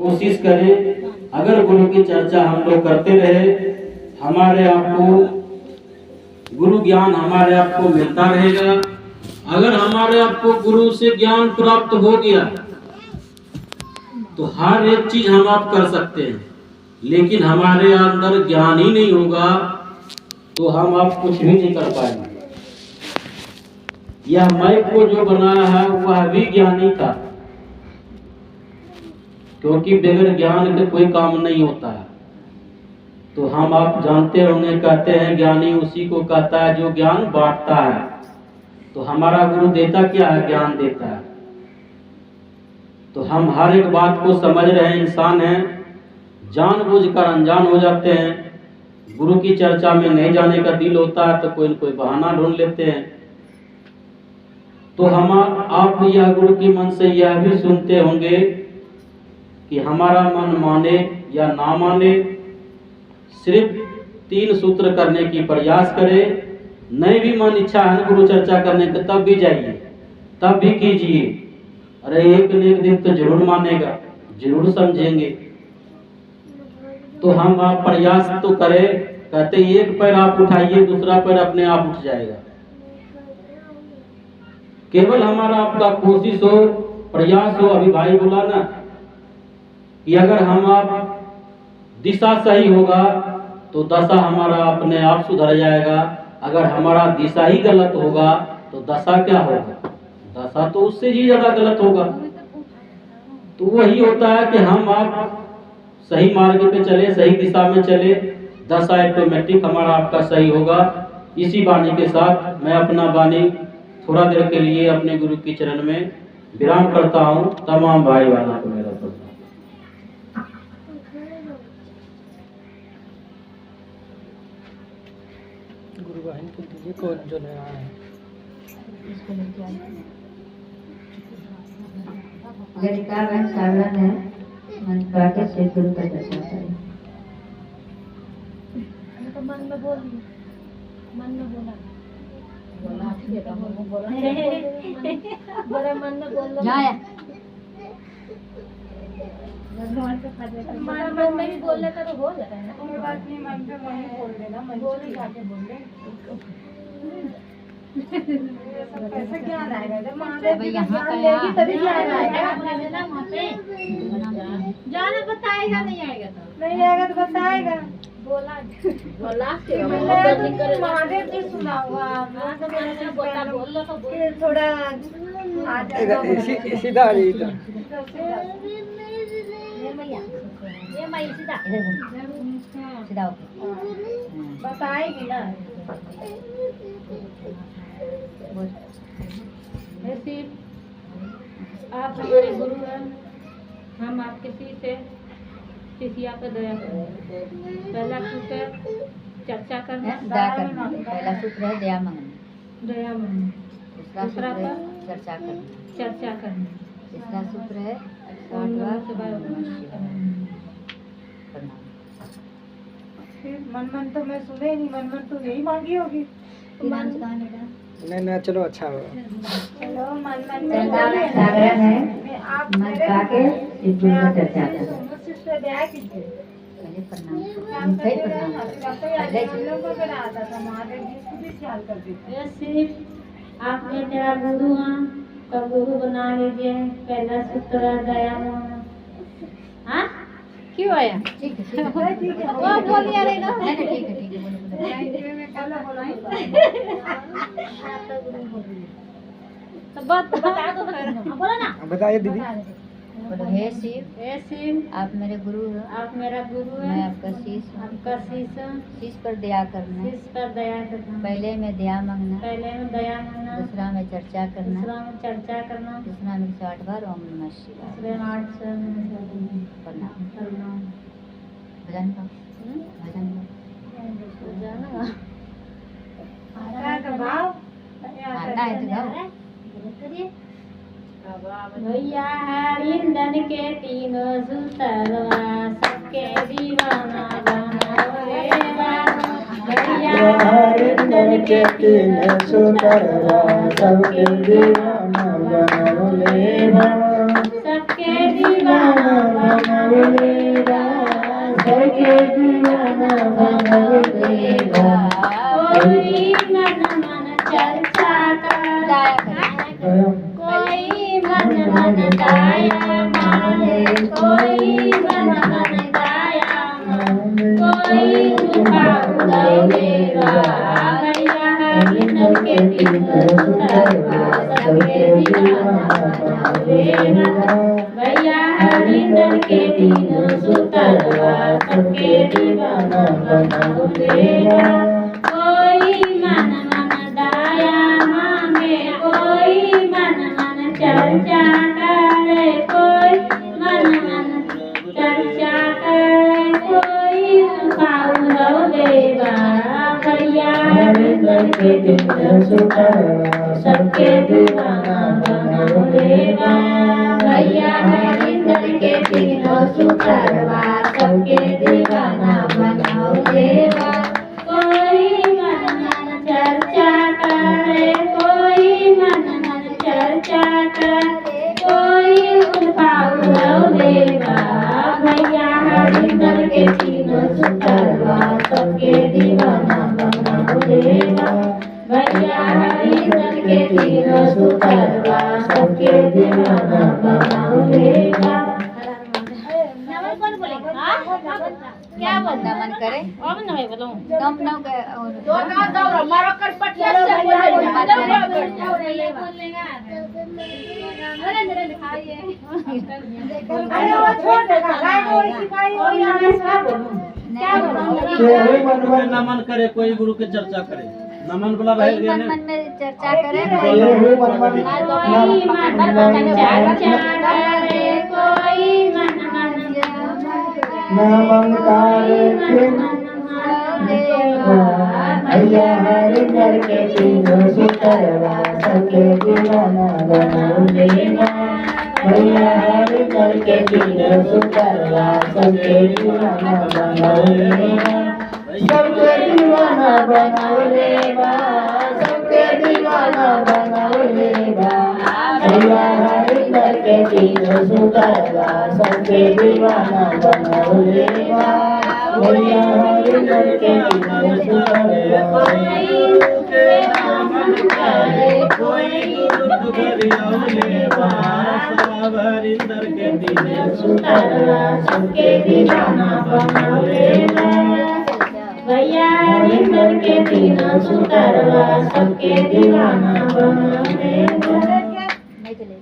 कोशिश करें। अगर गुरु की चर्चा हम लोग करते रहे, हमारे आप को गुरु ज्ञान हमारे आप को मिलता रहेगा। अगर हमारे आप को गुरु से ज्ञान प्राप्त हो गया तो हर एक चीज हम आप कर सकते हैं, लेकिन हमारे अंदर ज्ञान ही नहीं होगा तो हम आप कुछ भी नहीं कर पाएंगे। यह मैं को जो बनाया है वह भी ज्ञानी था, क्योंकि बगैर ज्ञान के कोई काम नहीं होता है। तो हम आप जानते होंगे, कहते हैं ज्ञानी उसी को कहता है जो ज्ञान बांटता है। तो हमारा गुरु देता क्या है? ज्ञान देता है। तो हम हर एक बात को समझ रहे हैं, इंसान हैं, जानबूझकर अनजान हो जाते हैं। गुरु की चर्चा में नहीं जाने का दिल होता है तो कोई न कोई बहाना ढूंढ लेते हैं। तो हम आप यह गुरु की मन से यह भी सुनते होंगे कि हमारा मन माने या ना माने, सिर्फ 3 सूत्र करने की प्रयास करे। नहीं भी मन इच्छा है गुरु चर्चा करने का, तब भी जाइए, तब भी कीजिए। अरे एक न एक दिन तो जरूर मानेगा, जरूर समझेंगे। तो हम आप प्रयास तो करें। कहते एक पैर आप उठाइए, दूसरा पैर अपने आप उठ जाएगा। केवल हमारा आपका कोशिश हो, प्रयास हो। अभी भाई बोला ना कि अगर हम आप दिशा सही होगा तो दशा हमारा अपने आप सुधर जाएगा। अगर हमारा दिशा ही गलत होगा तो दशा क्या होगा? दशा तो उससे ही ज्यादा गलत होगा। तो वही होता है कि हम आप सही मार्ग पे चले, सही दिशा में चले, दशा ऑटोमेटिक हमारा आपका सही होगा। इसी वाणी के साथ मैं अपना वाणी थोड़ा देर के लिए अपने गुरु के चरण में विराम करता हूँ। तमाम भाई बहनों को मेरा प्रणाम। गुरु बहन को दीजिए, कौन जो नया है लड़का बहन सालन है, मन काटे से गुरु का दर्शन करें। मन में बोल, मन में बोला बड़े मन में बोल लो। मन में ही बोल लेता तो हो जाता है ना। कोई बात नहीं, मन पे मन ही बोल देना, मन बोल जाके बोल दे। कैसे ज्ञान आएगा जब महादेव ज्ञान लेगी तभी ज्ञान आएगा। वहाँ पे जाना बताएगा, नहीं आएगा तो नहीं आएगा तो बताएगा। बोला महादेव जी सुना हुआ बोल लो तो थोड़ा आ जाएगा। सीधा आ जाइए। ये मैं सीधा सीधा बताएगी ना। ऐसे आप हमारे गुरु हैं, हम आपके शिष्या पर दया करें। पहला सूत्र चर्चा करना, पहला सूत्र है दया मांगना, दया मांगना। दूसरा पर चर्चा करना, चर्चा करना। तीसरा सूत्र है मन मन तो मैं सुने ही नहीं, मन मन तो यही मांगी होगी। नहीं चलो अच्छा हो। चलो मन मन सारण है, आप मन का के गुरु का चर्चा करें। मुझसे दया कीजिए। पहले प्रणाम, फिर प्रणाम। आता था महादेव जी को भी ख्याल कर दीजिए। आप मेरा गुरु हैं तो गुरु बना लीजिए। पहला सूत्र दया मांगना। हाँ क्यों आया? ठीक है वो बोलिए रे ना। ठीक है तो बता दो फिर। बोलो ना। बताइए दीदी। बोलो हे शिव, आप मेरे गुरु हो, आप मेरा गुरु है, मैं आपका शीश हूँ। आपका शीश हूँ। शीश पर दया करना, शीश पर दया करना। पहले में दया मांगना, पहले में दया मांगना। दूसरा में चर्चा करना, दूसरा में चर्चा करना। दूसरा में 108 बार ओम नमः शिवाय। तीसरे में 8 से प्रणाम। प्रणाम। भजन गाओ, भजन गाओ। जाना आता है तो गाओ। भैया हरिंदन के तीनों सुतरवा सबके दीवाना बनावेगा। भैया हरिंदन के तीन सुतरवा सबके दीवाना बनवलेवा, सबके दीवाना बनवेगा। देगा, सबके दीवाना बनाओ देगा। कोई मन मन चर्चा करे, कोई मन मन दाया माने, कोई मन मन दाया माने, कोई भाव देगा। भैया हरिंदर के तीनों सुतरवा सबके दीवाना बनाओ देगा। भैया हरिंदर के तीनों सुतरवा सबके दीवाना बनाओ देगा। कोई मन मन दाया मांगे, कोई मन मन चर्चा करे, कोई मन मन चर्चा करे, कोई भाव देगा। भैया हरिंदर के तीनों सुतरवा सबके दीवाना बनाओ देगा। भैया हरिंदर के तीनों सुतरवा सबके दीवाना बनाओ देगा। कोई मन मन चर्चा करे, कोई मन मन चर्चा करे, कोई भाव देगा। भैया हरिंदर के तीनों सुतरवा सबके दीवाना बनाओ देगा। भैया हरिंदर के तीनों सुतरवा सबके दीवाना बनाओ देगा। क्या बोलना मन करे अब ना मैं बोलूं कम ना दो गाँव मारो कर पटिया से बोलेगा। अरे वो छोड़ देगा गाय को सिखाई और यहाँ से बोलूं क्या बोलूं। नमन करे, कोई गुरु के चर्चा करे, नमन बोला रह गया मन ने में चर्चा करे, कोई मन मन चर्चा करे, कोई मन मन नमन करे। भैया हरिंदर के तीनों सुतरवा सबके दीवाना बनाओ देगा। भैया हरिंदर के तीनों सुतरवा सबके दीवाना बनाओ देगा। सबके दीवाना बनाओ देगा, सबके दीवाना बनाओ देगा। भैया हरिंदर के तीनों सुतरवा सबके दीवाना बनाओ देगा। भैया हरिंदर के तीनों सुतरवा कोई गुरु घरियाओ लेवा, सब हरिंदर के तीनों सुतरवा सबके दीवाना बनाओ देगा। भैया हरिंदर के तीनों सुतरवा सबके दीवाना बनाओ देगा। नहीं चले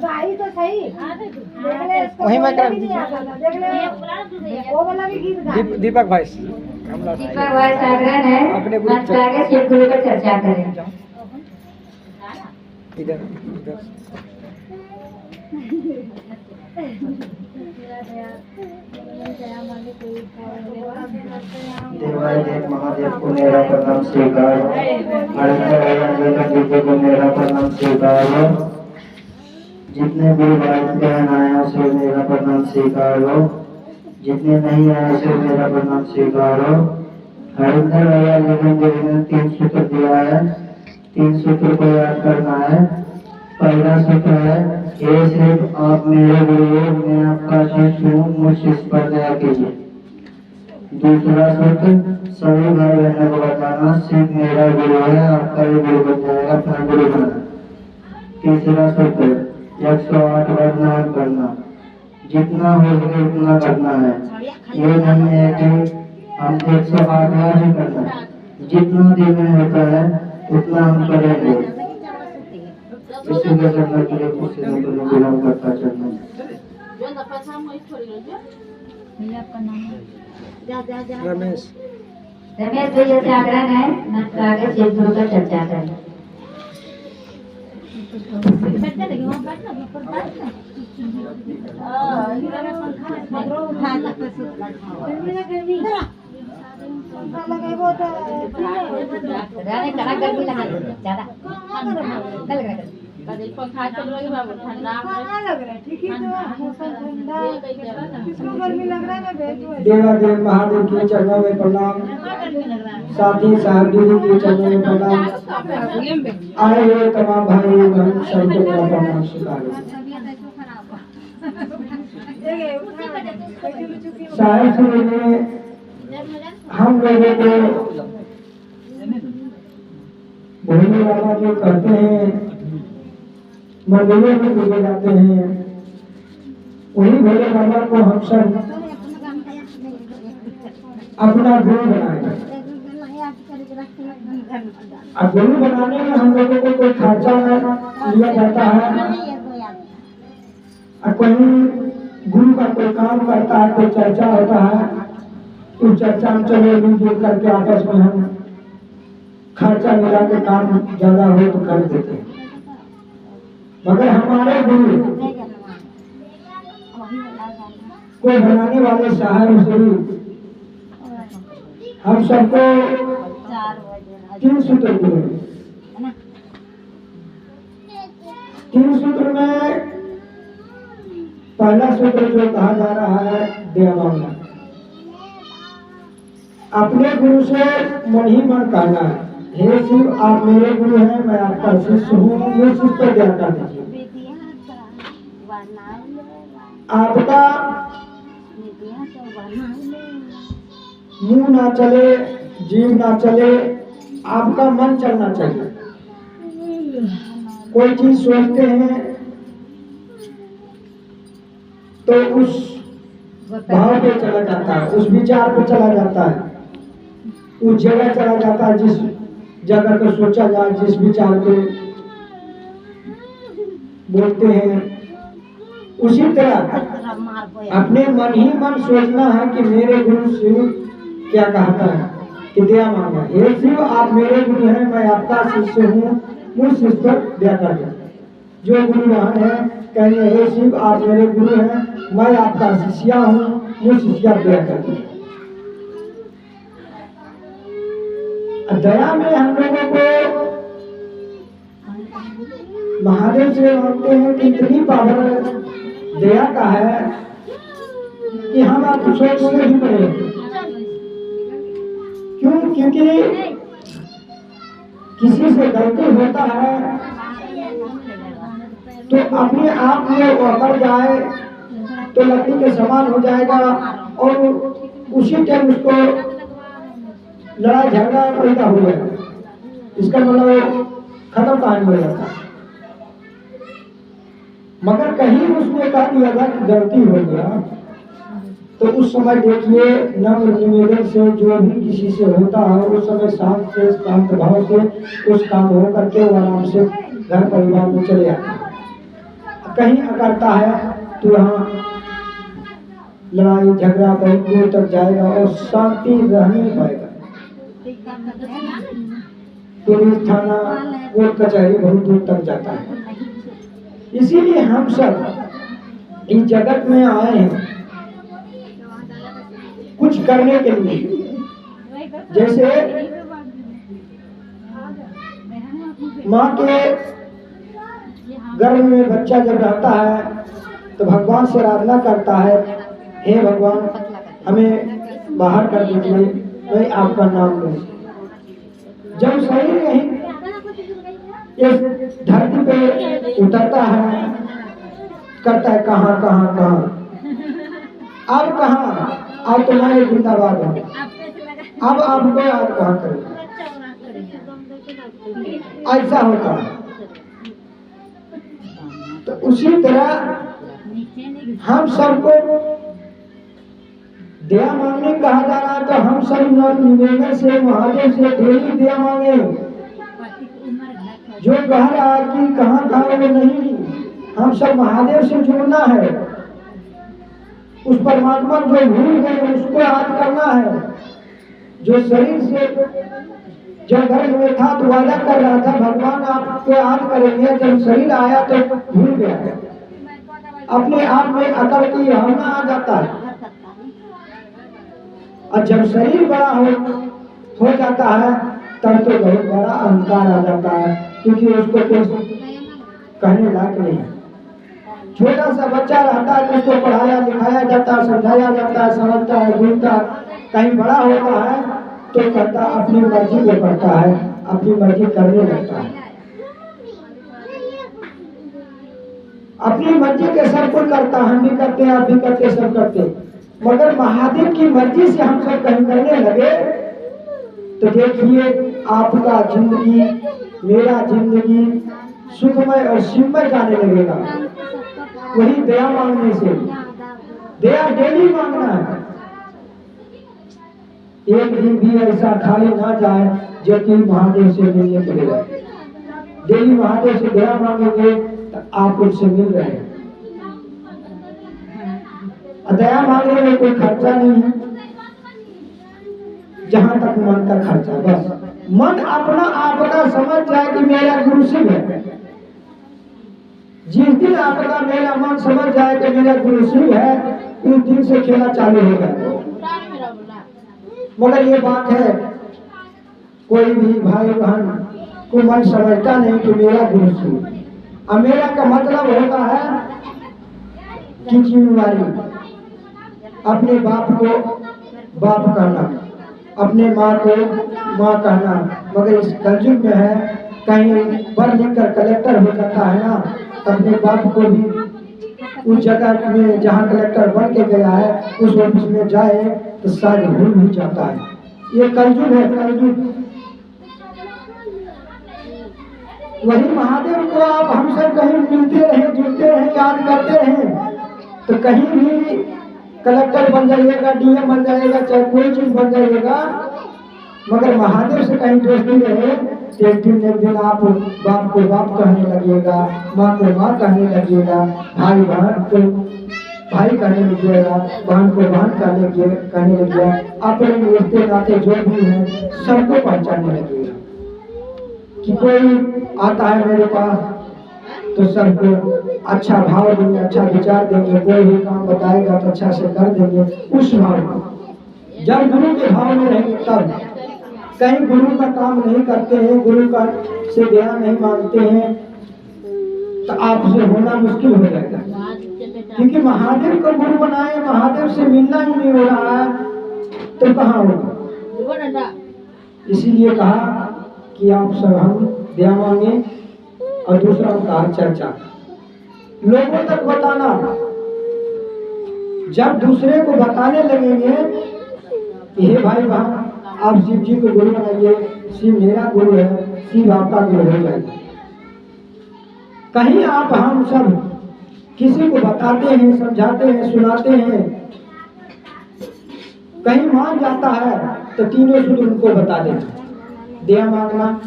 गाई तो सही वही मैं कर वो वाला भी गीत गा। दीपक भाई दीपक भाई जागरण है, अपने गुरु मंच पे आगे शिव गुरु पर चर्चा करें। इधर इधर देवादिदेव महादेव को मेरा प्रणाम स्वीकार हो। हरिंदर जी को मेरा प्रणाम स्वीकार हो। जितने भी भाई बहन आए उसे मेरा प्रणाम स्वीकार हो। जितने नहीं आए उसे मेरा प्रणाम स्वीकार हो। हरिंदर भैया ने 3 सूत्र दिया है, 3 सूत्र को याद करना है। पहला सूत्र है, हे सिर्फ आप मेरे गुरु हो, मैं आपका शिष्य हूँ, मुझ शिष्य पर दया कीजिए। दूसरा सूत्र, सभी भाई बहनों को बताना, सिर्फ मेरा गुरु है, आपका भी गुरु बन जाएगा, अपना गुरु बना। तीसरा सूत्र, 108 बार नाम करना, जितना हो सके उतना करना है। ये नहीं है कि हम 108 बार ही करना है, जितना दिन में होता है उतना हम करेंगे। इसलिए करने के लिए कुछ दिन को बिलोंग करता चलना। भैया आपका नाम है रमेश रमेश भैया से आग्रह है, मंच पे आगे शिव गुरु पर चर्चा करें। रहने कड़ा गर्मी लगा ज्यादा कल लगा कभी पंखा चल रहा है बाबू ठंडा लग रहा है ठीक है तो मौसम ठंडा ये कई जगह किसको गर्मी लग रहा है ना बेहद देवादेव महादेव के चरणों में प्रणाम। गर्मी लग रहा है साथी साहब दीदी के चरणों में प्रणाम। आए हुए तमाम भाई बहन सबको मेरा प्रणाम स्वीकार। साहिब श्री ने हम लोगों को भोले बाबा जो कहते हैं मंदिरों में पूजे जाते हैं, वही भोले बाबा को हम सब अपना गुरु बनाए। अब गुरु बनाने में हम लोगों को कोई खर्चा लिया जाता है, और कहीं गुरु का कोई काम करता है, कोई चर्चा होता है, उस चर्चा में चले मिलजुल करके आपस में हम खर्चा मिला के काम ज्यादा हो तो कर देते हैं। मगर हमारे गुरु को बनाने वाले साहब श्री हम सबको 3 सूत्र दिए। 3 सूत्र में पहला सूत्र जो कहा जा रहा है दया मांगना। अपने गुरु से मन ही मन कहना है, हे शिव आप मेरे गुरु हैं, मैं आपका शिष्य हूँ, ये शिष्य पर दया कर दीजिए। आपका मुंह ना चले, जीव ना चले, आपका मन चलना चाहिए। कोई चीज सोचते हैं तो उस भाव पे चला जाता है, उस विचार पे चला जाता है, उस जगह चला जाता है जिस जगह को सोचा जाए, जिस विचार पे बोलते हैं। उसी तरह अपने मन ही मन सोचना है कि मेरे गुरु शिव क्या कहता है कि दया मांगा, हे शिव आप मेरे गुरु हैं, मैं आपका शिष्य हूँ, मुझ शिष्य पर दया कर दे। जो गुरुवान है कहेंगे हे शिव आप मेरे गुरु हैं, मैं आपका शिष्या हूँ, मुझ शिष्या पर दया कर दे। दया में हम लोगों को महादेव से मांगते हैं कि इतनी पावर दया का है कि हम आप सोच से भी पड़े। क्यों? क्योंकि किसी से गलती होता है तो अपने आप में अकड़ जाए तो लकड़ी के समान हो जाएगा और उसी टाइम उसको लड़ाई झगड़ा पैदा हो गया, इसका मतलब खत्म कहानी हो जाता है। मगर कहीं उसने कह दिया था कि गलती हो गया तो उस समय देखिए नम्र निवेदन से जो भी किसी से होता है उस समय शांत से शांत भाव से उस काम हो करके वो आराम से घर परिवार में चले जाता है। कहीं अकड़ता है तो यहाँ लड़ाई झगड़ा बहुत दूर तक जाएगा और शांति रह नहीं पाएगा। पुलिस थाना कोर्ट कचहरी बहुत दूर तक जाता है। इसीलिए हम सब इस जगत में आए हैं कुछ करने के लिए। जैसे माँ के गर्भ में बच्चा जब रहता है तो भगवान से आराधना करता है, हे भगवान हमें बाहर कर दीजिए, मैं आपका नाम लूं। जब शरीर यही इस धरती पे उतरता है करता है कहाँ कहाँ कहाँ, अब कहाँ, अब तुम्हारे जिंदाबाद हो, अब आपको याद कहाँ करें। ऐसा होता है। तो उसी तरह हम सबको दया मांगने कहा जा रहा है तो हम सब निवेदन से महादेव से डेली दया मांगे। जो कह रहा है कि कहाँ कहाँ वो नहीं, हम सब महादेव से जुड़ना है। उस परमात्मा जो भूल गए उसको याद करना है। जो शरीर से जब गर्भ में था तो वादा कर रहा था भगवान आपको याद करेंगे, जब शरीर आया तो भूल गया। अपने आप में अकड़ की भावना आ जाता है और जब शरीर बड़ा हो जाता है तब तो बहुत बड़ा अहंकार आ जाता है, क्योंकि उसको कहने लायक नहीं। छोटा सा बच्चा रहता है तो उसको पढ़ाया लिखाया जाता है, समझाया जाता है, समझता है, बुझता। कहीं बड़ा होता है तो कहता अपनी मर्जी पे करता है, अपनी मर्जी करने लगता है। अपनी मर्जी के सब कोई करता, हम भी करते हैं, आप भी करते, सब करते। मगर महादेव की मर्जी से हम सब कहीं करने लगे तो देखिए आपका जिंदगी, मेरा जिंदगी सुखमय और शिवमय जाने लगेगा। वही दया मांगने से, दया डेली मांगना है। एक दिन भी ऐसा खाली ना जाए जो कि महादेव से मिलने के लिए। डेली महादेव से दया मांगेंगे तो आप उनसे मिल रहे हैं। दया मांगने में कोई खर्चा नहीं है, जहां तक मन का खर्चा। बस मन अपना आपका समझ जाए कि मेरा गुरु शिव है। जिस दिन आपका मेरा मन समझ जाए कि मेरा गुरु शिव है, उस दिन से खेला चालू हो गया। मगर ये बात है, कोई भी भाई बहन को मन समझता नहीं कि मेरा गुरु शिव। और मेरा का मतलब होता है कि जिम्मेवारी, अपने बाप को बाप कहना, अपने माँ को माँ कहना। मगर इस कलयुग में है, कहीं पढ़ लिख कर कलेक्टर हो जाता है ना, तो अपने बाप को भी उस जगह में जहाँ कलेक्टर बन के गया है उस ऑफिस में जाए तो शायद भूल भी जाता है। ये कलयुग है, कलयुग। वही महादेव को आप हम सब कहीं मिलते रहे, जुड़ते रहे, याद करते रहे तो कहीं भी कलेक्टर बन जाइएगा, डीएम बन जाएगा, चाहे कोई चीज बन जाइएगा। मगर महादेव से कहीं दोस्ती रहे तो एक दिन आप बाप को बाप कहने लगिएगा, माँ को माँ कहने लगिएगा, भाई बहन को भाई कहने लगिएगा, बहन को बहन कहने लगिएगा। अपने रिश्ते नाते जो भी हैं सबको पहचानने लगिएगा। कि कोई आता है मेरे पास तो सबको अच्छा भाव देंगे, अच्छा विचार देंगे, कोई भी काम बताएगा तो अच्छा से कर देंगे। उस भाव में जब गुरु के भाव में रहेंगे तब। कहीं गुरु का काम नहीं करते हैं, गुरु का से दया नहीं मांगते हैं तो आपसे होना मुश्किल हो जाएगा। क्योंकि महादेव को गुरु बनाए, महादेव से मिलना ही नहीं हो रहा है तो कहाँ होगा। इसीलिए कहा कि आप सब हम दया मांगे। और दूसरा कहा चर्चा, लोगों तक बताना। जब दूसरे को बताने लगेंगे कि हे भाई बहन आप शिव जी को गुरु बनाइए, शिव मेरा गुरु है, शिव आपका गुरु हो जाएगा। कहीं आप हम सब किसी को बताते हैं, समझाते हैं, सुनाते हैं, कहीं मान जाता है तो तीनों शुद्ध उनको बता देना। दया मांगना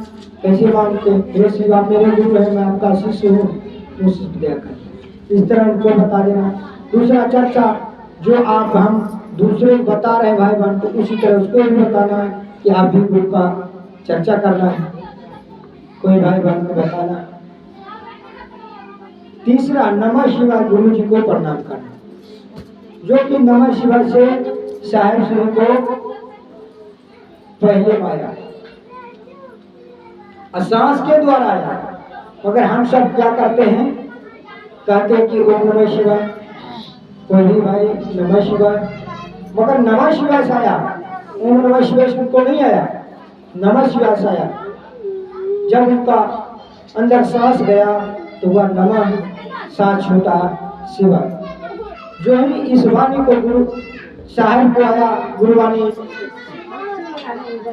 कैसे मांगते, हे शिव आप मेरे गुरु है, मैं आपका शिष्य हूँ, मुझसे दया कर। इस तरह उनको बता देना। दूसरा चर्चा, जो आप हम दूसरे को बता रहे भाई बहन तो उसी तरह उसको भी बताना कि आप भी गुरु का चर्चा करना है, कोई भाई बहन को बताना। तीसरा नमः शिवाय, गुरु जी को प्रणाम करना, जो कि नमः शिवाय से साहेब श्री को पहले पाया, सांस के द्वारा आया। मगर हम सब क्या करते हैं, कहते हैं कि ओम नमः शिवाय, कोई भी भाई नमः शिवाय। मगर नमः शिवाय से आया, ओम नमः शिवाय से उनको नहीं आया, नमः शिवाय से आया। जब उनका अंदर सांस गया तो वह नमः सांस छूटा शिवाय। जो ही इस वाणी को गुरु साहब को आया गुरुवाणी,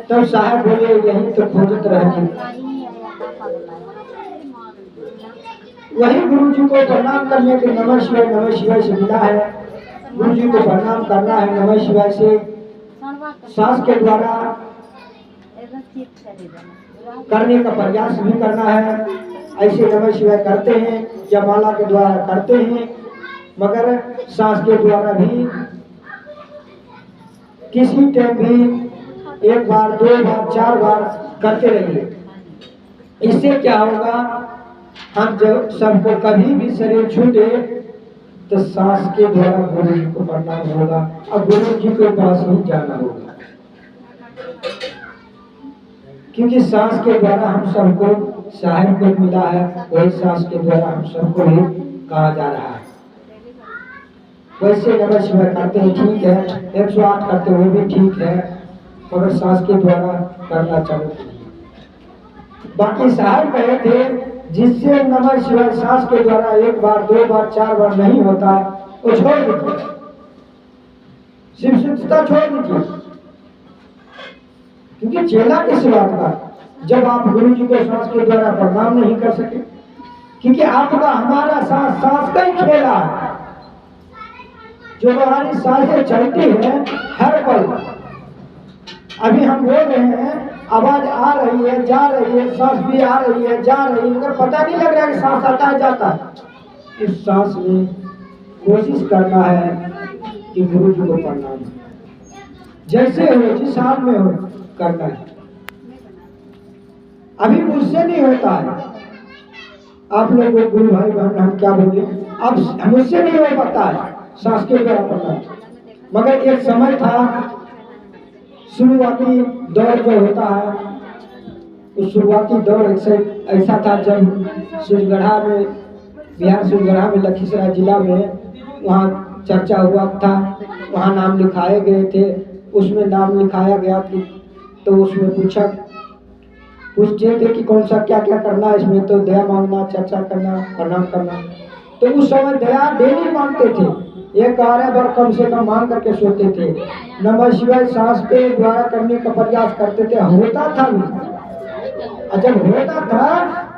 तब साहब बोले यही तो खोजत रहेंगे। वही गुरु जी को प्रणाम करने के नमः शिवाय से मिला है। गुरु जी को प्रणाम करना है नमः शिवाय से, सांस के द्वारा करने का प्रयास भी करना है। ऐसे नमः शिवाय करते हैं या माला के द्वारा करते हैं, मगर सांस के द्वारा भी किसी टाइम भी 1 बार 2 बार 4 बार करते रहिए। इससे क्या होगा, हम जब सबको कभी भी शरीर छूटे तो सांस के द्वारा गुरु जी को प्रणाम होगा और गुरु जी के पास ही जाना होगा। क्योंकि सांस के द्वारा हम सबको साहेब को मिला है, वही सांस के द्वारा हम सबको भी कहा जा रहा है। वैसे नमः शिवाय करते हैं ठीक है, 108 करते हुए भी ठीक है, मगर सांस के द्वारा करना चाहिए। बाकी साहब कहे थे जिससे नमः शिवाय सांस के द्वारा 1 बार 2 बार 4 बार नहीं होता वो छोड़ दीजिए, शिव शुद्धता छोड़ दीजिए। क्योंकि चेला किस बात का जब आप गुरु जी को सांस के द्वारा प्रणाम नहीं कर सके, क्योंकि आपका हमारा सांस का ही खेला है। जो हमारी सांसें चलती है हर पल, अभी हम बोल रहे हैं आवाज आ रही है जा रही है, सांस भी आ रही है जा रही है, मगर पता नहीं लग रहा है कि सांस आता है जाता है। इस सांस में कोशिश करना है कि गुरु जी को प्रणाम जैसे हो जिस हाल में हो करना है। अभी मुझसे नहीं होता है, आप लोग गुरु भाई बहन हम क्या बोले, अब मुझसे नहीं हो पाता है सांस के द्वारा प्रणाम। मगर एक समय था शुरुआती दौर जो होता है, उस शुरुआती दौर ऐसा था जब सूरजगढ़ा में, बिहार सूरजगढ़ा में लखीसराय जिला में वहाँ चर्चा हुआ था, वहाँ नाम लिखाए गए थे। उसमें नाम लिखाया गया कि तो उसमें पूछते थे कि कौन सा क्या क्या करना है इसमें, तो दया मांगना, चर्चा करना, प्रणाम करना। तो उस समय दया डेली मांगते थे, 1 आरे बार कम से कम मांग करके सोते थे। नमः शिवाय सांस के द्वारा करने का प्रयास करते थे, होता था भी। जब होता था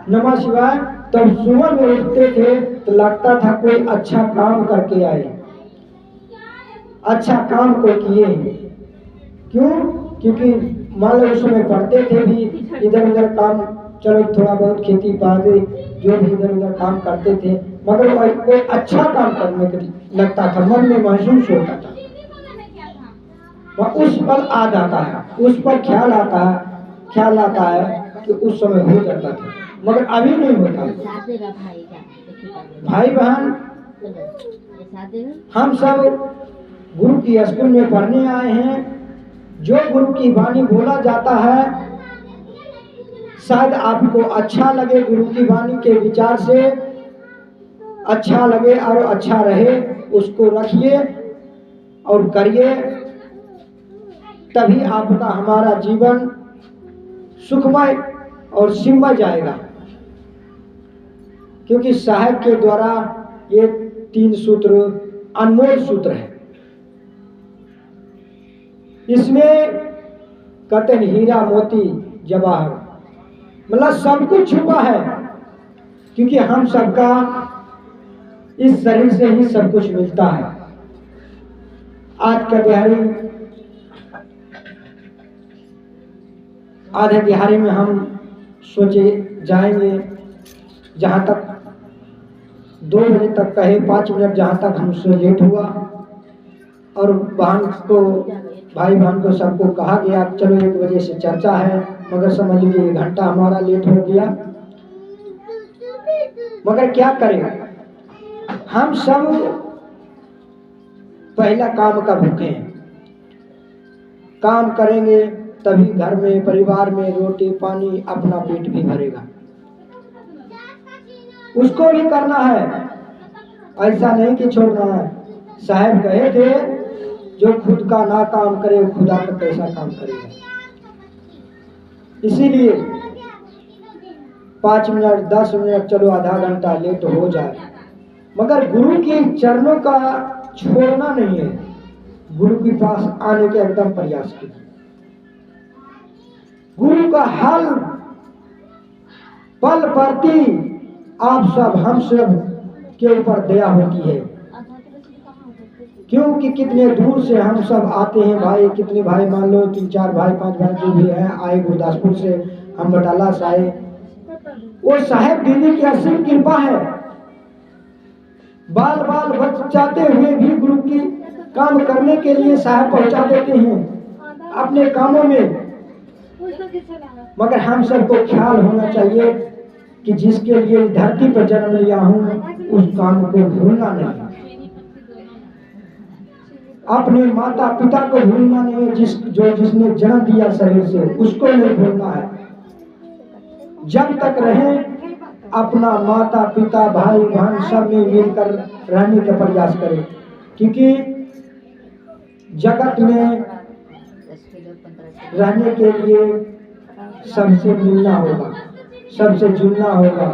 नमः शिवाय तब सुबह में उठते थे तो लगता था कोई अच्छा काम करके आए, अच्छा काम को किए। क्यों? क्योंकि मान लो उस समय पढ़ते थे भी, इधर उधर काम, चलो थोड़ा बहुत खेती बाड़ी जो भी इधर उधर काम करते थे, मगर कोई अच्छा काम करने के लगता था, मन में महसूस होता था, वह उस पल आ जाता है, उस पर ख्याल आता है कि उस समय हो जाता था, मगर अभी नहीं होता। भाई बहन हम सब गुरु की स्कूल में पढ़ने आए हैं। जो गुरु की वाणी बोला जाता है शायद आपको अच्छा लगे, गुरु की वाणी के विचार से अच्छा लगे और अच्छा रहे, उसको रखिए और करिए, तभी आपका हमारा जीवन सुखमय और शिवमय जाएगा। क्योंकि साहेब के द्वारा ये 3 सूत्र अनमोल सूत्र है। इसमें कहते हैं हीरा मोती जवाहर, मतलब सब कुछ छुपा है। क्योंकि हम सबका इस शरीर से ही सब कुछ मिलता है। आज का दिहाड़ी, आधे दिहाड़ी में हम सोचे जाएंगे, जहाँ तक 2 बजे तक कहे 5 मिनट जहाँ तक हमसे लेट हुआ, और भाई बहन को सबको कहा गया चलो 1 बजे से चर्चा है, मगर समझ लीजिए 1 घंटा हमारा लेट हो गया। मगर क्या करें, हम सब पहला काम का भूखे हैं। काम करेंगे तभी घर में परिवार में रोटी पानी अपना पेट भी भरेगा, उसको भी करना है, ऐसा नहीं कि छोड़ना है। साहब कहे थे जो खुद का ना काम करे खुदा का कैसा काम करेगा। इसीलिए 5 मिनट 10 मिनट चलो आधा घंटा लेट हो जाए, मगर गुरु के चरणों का छोड़ना नहीं है, गुरु के पास आने के एकदम प्रयास कीजिए। गुरु का हल पल प्रति आप सब हम सब के ऊपर दया होती है। क्योंकि कितने दूर से हम सब आते हैं भाई, कितने भाई मान लो 3-4 भाई 5 भाई जो भी है आए गुरदासपुर से, हम बटाला से आए। वो साहेब दीदी की असीम कृपा है, बाल बाल बचाते हुए भी गुरु की काम करने के लिए साहेब पहुंचा देते हैं अपने कामों में। मगर हम सबको ख्याल होना चाहिए कि जिसके लिए धरती पर जन्म लिया हूँ उस काम को भूलना नहीं, अपने माता पिता को भूलना नहीं है, जिसने जन्म दिया शरीर से उसको नहीं भूलना है। जब तक रहें अपना माता पिता भाई बहन सब में मिलकर रहने का प्रयास करें, क्योंकि जगत में रहने के लिए सबसे मिलना होगा, सबसे जुड़ना होगा।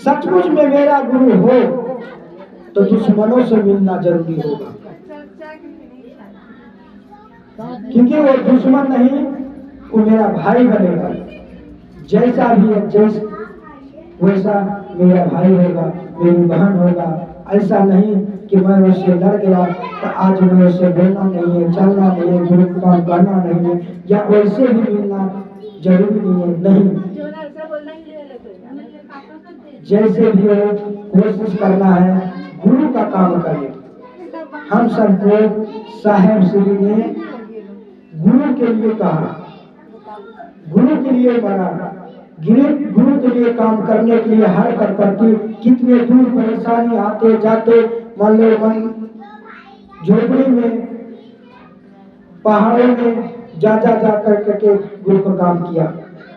सचमुच में मेरा गुरु हो तो दुश्मनों से मिलना जरूरी होगा, क्योंकि वो दुश्मन नहीं, वो मेरा भाई बनेगा। जैसा भी है वैसा मेरा भाई होगा, मेरी बहन होगा। ऐसा नहीं कि मैं उससे लड़ गया तो आज मैं उससे बोलना नहीं है, चलना नहीं है, गुरु का काम करना नहीं है, या वैसे भी मिलना जरूरी नहीं है। नहीं, जैसे भी हो कोशिश करना है गुरु का काम करें। हम सबको साहेब श्री ने गुरु के लिए कहा, गुरु के लिए मरा, गुरु के लिए काम करने के लिए हर करती कितने दूर परेशानी आते जाते, मान लो झोपड़ी में पहाड़ों में जा करके गुरु का काम किया।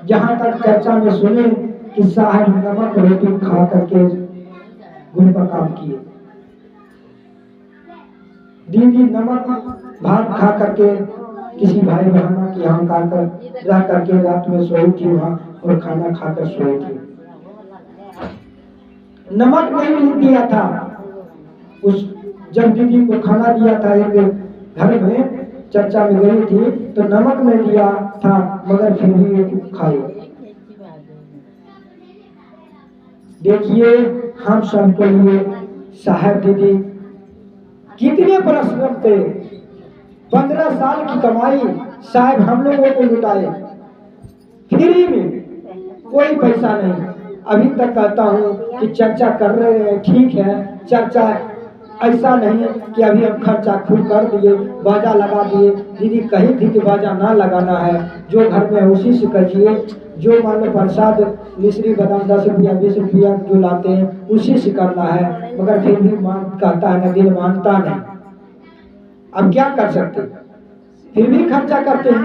जहाँ तक चर्चा में सुने कि साहब नमक रोटी खा करके गुरु का काम किए। दीदी नमक भात खा करके किसी भाई बहना के यहाँ खाकर रह करके रात में सोई थी वहाँ, और खाना खाकर सोई थी। नमक नहीं दिया था उस, जब दीदी को खाना दिया था एक घर में, चर्चा में गई थी तो नमक नहीं दिया था, मगर फिर भी खाए। देखिए हम सबके लिए साहब दीदी कितने परिश्रम थे। 15 साल की कमाई साहब हम लोगों को लुटाए फ्री में, कोई पैसा नहीं। अभी तक कहता हूँ कि चर्चा कर रहे हैं, ठीक है, चर्चा ऐसा नहीं कि अभी हम खर्चा खुद कर दिए, बाजा लगा दिए। दीदी कही थी कि बाजा ना लगाना है, जो घर में है उसी से कहिए। जो मान लो प्रसाद मिश्री बादाम 10 रुपया 20 रुपया जो लाते हैं उसी से करना है, मगर फिर भी कहता है ना, दिल मानता नहीं। अब क्या कर सकते, फिर भी खर्चा करते हैं,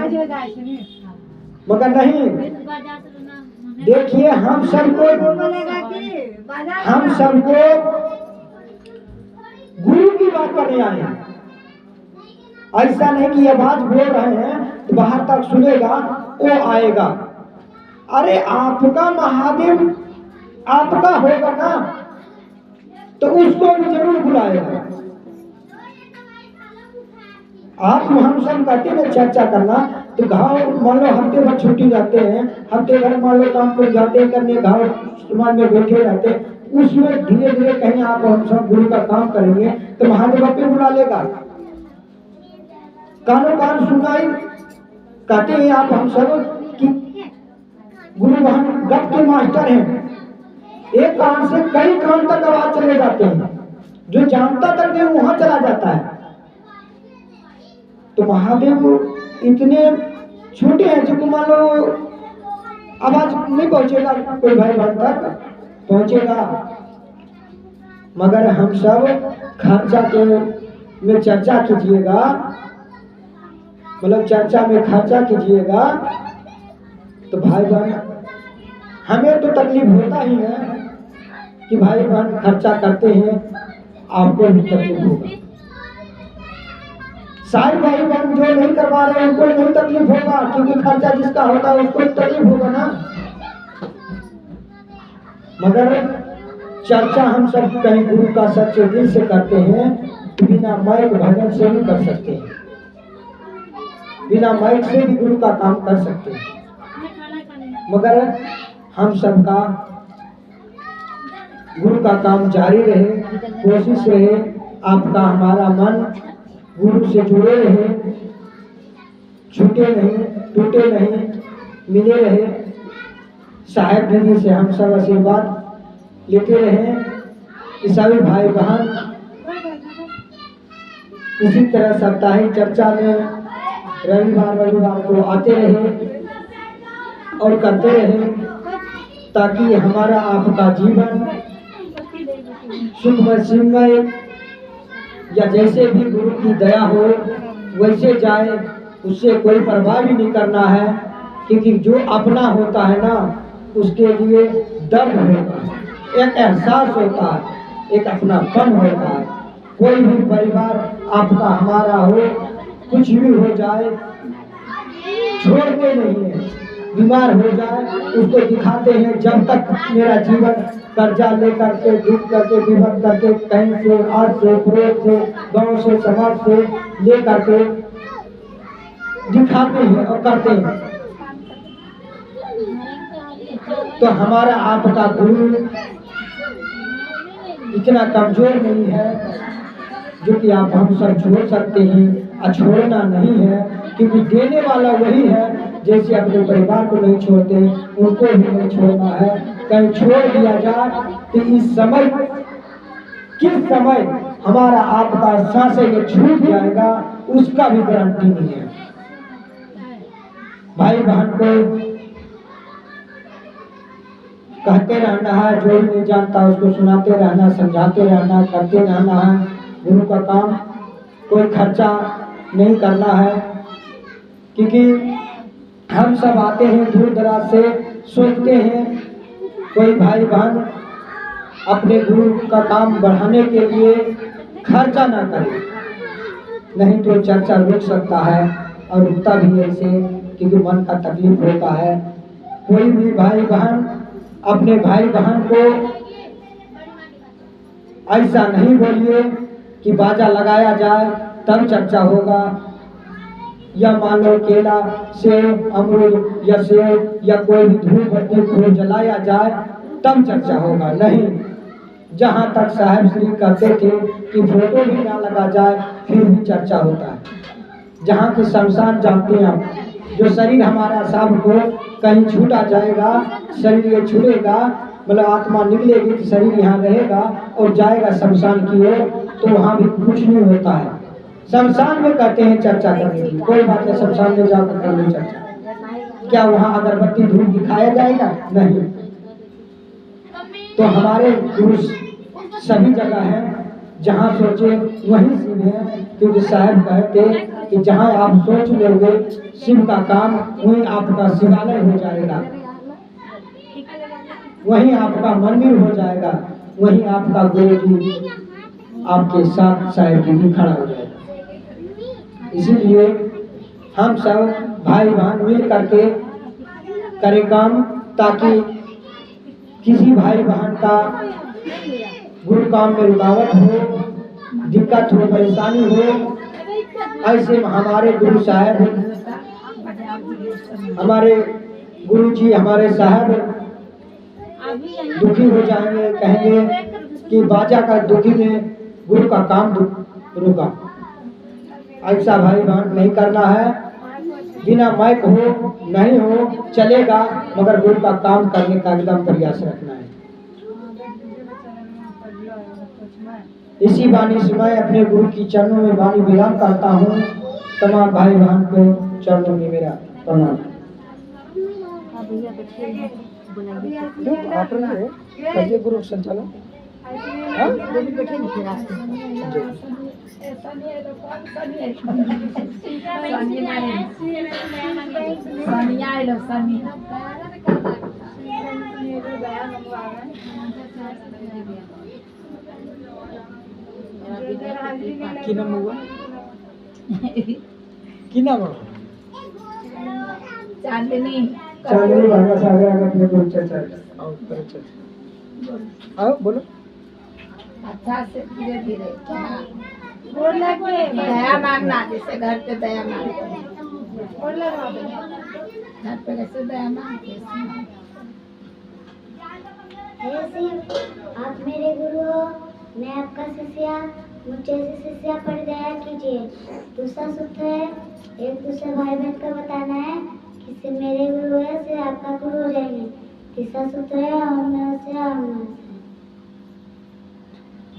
मगर नहीं। देखिए हम सबको गुरु की बात करने आए हैं। ऐसा नहीं कि आवाज बोल रहे हैं तो बाहर तक सुनेगा, वो आएगा। अरे आपका महादेव आपका होगा ना, तो उसको भी जरूर बुलाएगा। आप हम सब कहते हैं चर्चा करना, तो गाँव मान लो हफ्ते भर छुट्टी रहते हैं, हफ्ते भर मान लो काम पर जाते करने, गाँव समाज में बैठे रहते हैं, उसमें धीरे धीरे कहीं आप हम सब गुरु का काम करेंगे तो महादेव अपने बुला लेगा। कानों कान सुनाई कहते हैं आप हम सब कि गुरु बहन गप के मास्टर हैं, एक कान से कई कान तक आवाज चले जाते हैं, जो जानता तक नहीं वहां चला जाता है। तो महादेव इतने छोटे हैं जो मान लो आवाज नहीं पहुंचेगा, कोई भाई बहन तक पहुंचेगा। मगर हम सब खर्चा के में चर्चा कीजिएगा, मतलब चर्चा में खर्चा कीजिएगा तो भाई बहन हमें तो तकलीफ होता ही है कि भाई बहन खर्चा करते हैं, आपको भी तकलीफ होगा। सारे भाई बहन जो नहीं करवा रहे उनको नहीं तकलीफ होगा, क्योंकि खर्चा जिसका होता है उसको तकलीफ होगा ना। मगर चर्चा हम सब कहीं गुरु का सच्चे दिल से करते हैं, बिना माइक भजन से भी कर सकते हैं, बिना माइक से भी गुरु का काम कर सकते हैं। मगर हम सबका गुरु का काम जारी रहे, कोशिश रहे, आपका हमारा मन गुरु से जुड़े रहे, छूटे नहीं, टूटे नहीं, मिले रहे। साहेब दीदी से हम सब आशीर्वाद लेते रहे कि सभी भाई बहन इसी तरह साप्ताहिक चर्चा में रविवार को आते रहे और करते रहे, ताकि हमारा आपका जीवन सुखमय शिवमय या जैसे भी गुरु की दया हो वैसे जाए, उससे कोई परवाह भी नहीं करना है क्योंकि जो अपना होता है ना उसके लिए दर्द होता है, एक एहसास होता है, एक अपनापन होता है। कोई भी परिवार आपका हमारा हो, कुछ भी हो जाए छोड़ते नहीं है, बीमार हो जाए उसको दिखाते हैं। जब तक मेरा जीवन कर्जा लेकर के डूब करके विभक्त करके कहीं से आज से पड़ोस से गांव से समाज से लेकर के दिखाते हैं और करते हैं। तो हमारा आपका गुरु इतना कमजोर नहीं है जो कि आप हम सब छोड़ सकते हैं, और छोड़ना नहीं है क्योंकि देने वाला वही है। जैसे अपने परिवार को नहीं छोड़ते उनको भी नहीं छोड़ना है। कहीं छोड़ दिया जाए तो इस समय किस समय हमारा आपका सांसें ये छूट जाएगा उसका भी गारंटी नहीं है। भाई बहन को कहते रहना है, जो भी नहीं जानता उसको सुनाते रहना, समझाते रहना, करते रहना है। गुरु का काम कोई खर्चा नहीं करना है क्योंकि हम सब आते हैं दूर दराज से, सोचते हैं कोई भाई बहन अपने गुरु का काम बढ़ाने के लिए खर्चा ना करे, नहीं तो चर्चा रुक सकता है और रुकता भी ऐसे क्योंकि मन का तकलीफ होता है। कोई भी भाई बहन अपने भाई बहन को ऐसा नहीं बोलिए कि बाजा लगाया जाए तब चर्चा होगा, या मान लो केला सेब अमरूद या सेब या कोई भी धूप बत्ती फूल जलाया जाए तब चर्चा होगा। नहीं, जहाँ तक साहब श्री कहते थे कि फोटो भी ना लगा जाए फिर भी चर्चा होता है। जहाँ की शमशान जानते हैं हम, जो शरीर हमारा शाम को कहीं छूटा जाएगा, शरीर ये छूटेगा मतलब आत्मा निकलेगी तो शरीर यहाँ रहेगा और जाएगा शमशान की ओर, तो वहाँ भी कुछ नहीं होता है। शमशान में कहते हैं चर्चा करने की, कोई बात नहीं, शमशान में जाकर कर लो चर्चा। क्या वहाँ अगरबत्ती धूप दिखाया जाएगा? नहीं। तो हमारे गुरु सभी जगह है, जहाँ सोचे वहीं शिव है, क्योंकि साहब कहते कि जहाँ आप सोच लोगे शिव का काम वहीं आपका शिवालय हो जाएगा, वहीं आपका मंदिर हो जाएगा, वहीं आपका गुरु जी आपके साथ साहब जी भी खड़ा हो जाएगा। इसीलिए हम सब भाई बहन मिल करके करें काम, ताकि किसी भाई बहन का गुरु काम में रुकावट हो, दिक्कत हो, परेशानी हो। ऐसे हमारे गुरु साहब, हमारे गुरु जी, हमारे साहब दुखी हो जाएंगे, कहेंगे कि बाजा का दुखी में गुरु का काम रुका। ऐसा भाई बहन नहीं करना है। बिना माइक हो नहीं हो चलेगा, मगर गुरु का काम करने का एकदम प्रयास रखना है। इसी वाणी से मैं अपने गुरु की चरणों में वाणी विराम करता हूँ। तमाम भाई बहन को चरणों में मेरा प्रणाम। गुरु संचालन की नाम हुआ? की नाम हुआ? चांदनी भागा सागर आगे अपने गुरु चर्चा आओ करो चर्चा। आओ बोलो अच्छा से धीरे धीरे बोल लगे दया मांगना, जैसे घर पे दया मांगते हैं, बोल लगा घर पे कैसे दया मांगते हैं। हे शिव, आप मेरे गुरु हो, मैं आपका शिष्या, मुझे से शिष्या पर दया कीजिए। दूसरा सूत्र है, एक दूसरे भाई बहन का बताना है कि से मेरे गुरु है से आपका गुरु हो जाएंगे। तीसरा सूत्र है, हम से हम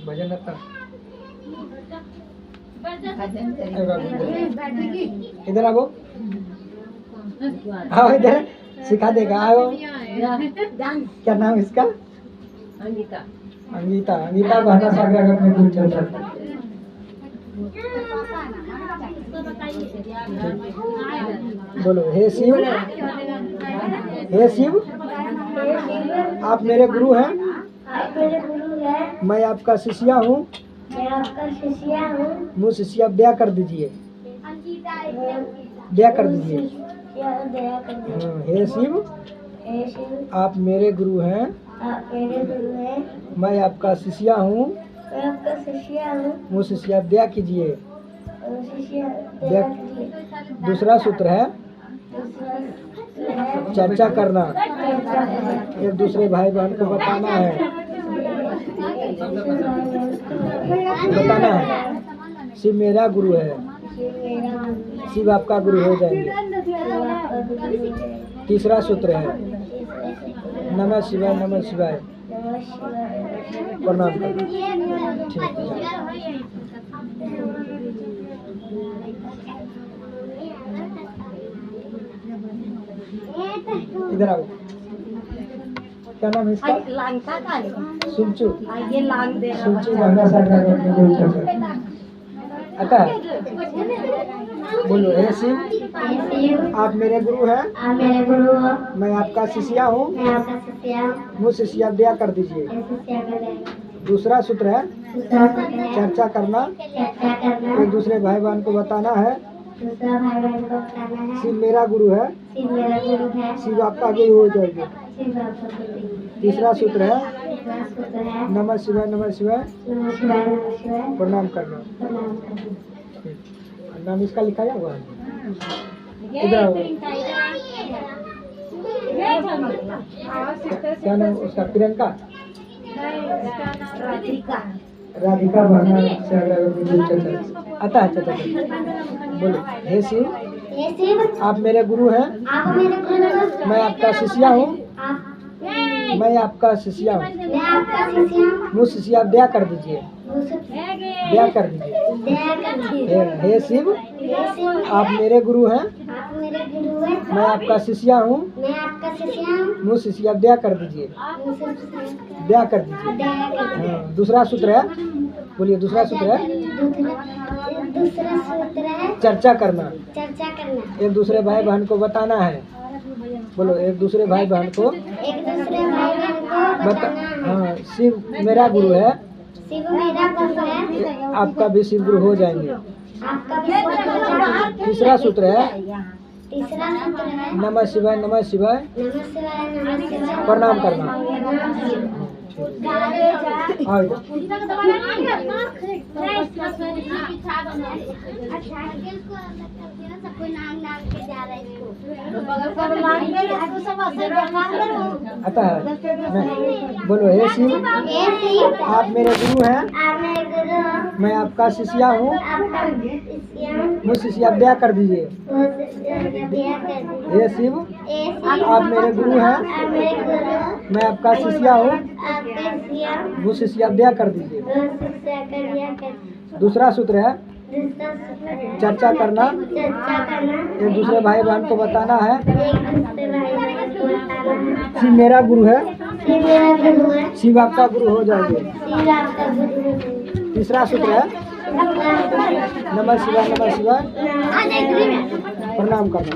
भजन लगता भजन करेंगे। इधर आओ, आओ इधर सिखा देगा। आओ, क्या नाम इसका? अंगिता। अंगिता, अंगिता भागा सागर अपने गुरु चर्चा। बोलो हे शिव, हे शिव आप मेरे गुरु हैं, आप मेरे गुरु हैं, मैं आपका शिष्या हूँ, मैं आपका शिष्या हूँ, मुझ शिष्या दया कर दीजिए, दया कर दीजिए। दया कर दीजिए। हे शिव हे शिव आप मेरे गुरु हैं, आप मेरे गुरु हैं, मैं आपका शिष्या हूँ, मैं आपका शिष्या हूँ, मुझ शिष्या दया कीजिए। शिष्या दया कीजिए। दूसरा सूत्र है दूसरा है चर्चा करना, एक दूसरे भाई बहन को बताना है, बताना है शिव मेरा गुरु है, शिव आपका गुरु हो जाएंगे। तीसरा सूत्र है नमः शिवाय नमः शिवाय, प्रणाम करो। ठीक है। इधर आओ, क्या नाम है इसका? सुमचू। सुमचू गंगा सागर में कोई चक्कर आता है। बोलो हे शिव आप मेरे गुरु हैं, आप मेरे गुरु हो, मैं आपका शिष्या हूँ, मैं आपका शिष्या हूँ, मुझ शिष्या दया कर दीजिए। शिष्या कर दूसरा सूत्र है दूसरा सूत्र है चर्चा करना, चर्चा करना, एक दूसरे भाई बहन को बताना है, दूसरा भाई बहन को बताना है। शिव मेरा गुरु है, शिव मेरा गुरु है, शिव आपका गुरु हो जाएंगे। शिव आपका गुरु है। तीसरा सूत्र है तीसरा सूत्र है नमः शिवाय नमः शिवाय, नमः शिवाय नमः शिवाय, प्रणाम करना। प्रणाम करना। नाम इसका लिखाया हुआ है, इधर आओ। क्या नाम उसका? प्रियंका, राधिका भावना से आता है। अच्छा बोलो हे शिव हे शिव आप मेरे गुरु हैं, आप मेरे गुरु हो, मैं आपका शिष्या हूँ, आप मैं आपका शिष्या हूँ, मैं आपका शिष्या हूँ, मुझ शिष्या दया कर दीजिए, दया कर दीजिए। दया कर दीजिए। हे शिव हे शिव आप मेरे गुरु हैं, आप मेरे गुरु हैं, मैं आपका शिष्या हूँ, मैं आपका शिष्या हूँ, मुझ शिष्या दया कर दीजिए, दया कर दीजिए। दया कर दीजिए। दूसरा सूत्र है, बोलिए दूसरा सूत्र है दूसरा सूत्र है चर्चा करना, चर्चा करना, एक दूसरे भाई बहन को बताना है। बोलो एक दूसरे भाई बहन को एक दूसरे भाई बहन को बताना है। हाँ शिव मेरा गुरु है, शिव मेरा गुरु है, आपका भी शिव गुरु हो जाएंगे। आपका भी शिव गुरु हो जाएगा। तीसरा सूत्र है तीसरा सूत्र है नमः शिवाय नमः शिवाय, नमः शिवाय नमः शिवाय, प्रणाम करना। आओ इधर। आता है नहीं। बोलो हे शिव हे शिव आप मेरे गुरु हैं, आप मेरे गुरु हो, मैं आपका शिष्या हूँ, आपका शिष्या हूँ, मुझ शिष्या दया कर दीजिए। दया कर दीजिए। हे शिव हे शिव आप मेरे गुरु हैं, आप मेरे गुरु हो, मैं आपका शिष्या हूँ, आपका शिष्या हूँ, मुझ शिष्या दया कर दीजिए। शिष्या कर दिया कर। दूसरा सूत्र है दूसरा सूत्र है चर्चा करना, चर्चा करना, एक दूसरे भाई बहन को बताना है, एक दूसरे भाई बहन को बताना है। शिव मेरा गुरु है, शिव मेरा गुरु है, शिव आपका गुरु हो जाएंगे। शिव आपका गुरु है। तीसरा सूत्र है नमः शिवाय नमः शिवाय, प्रणाम करना।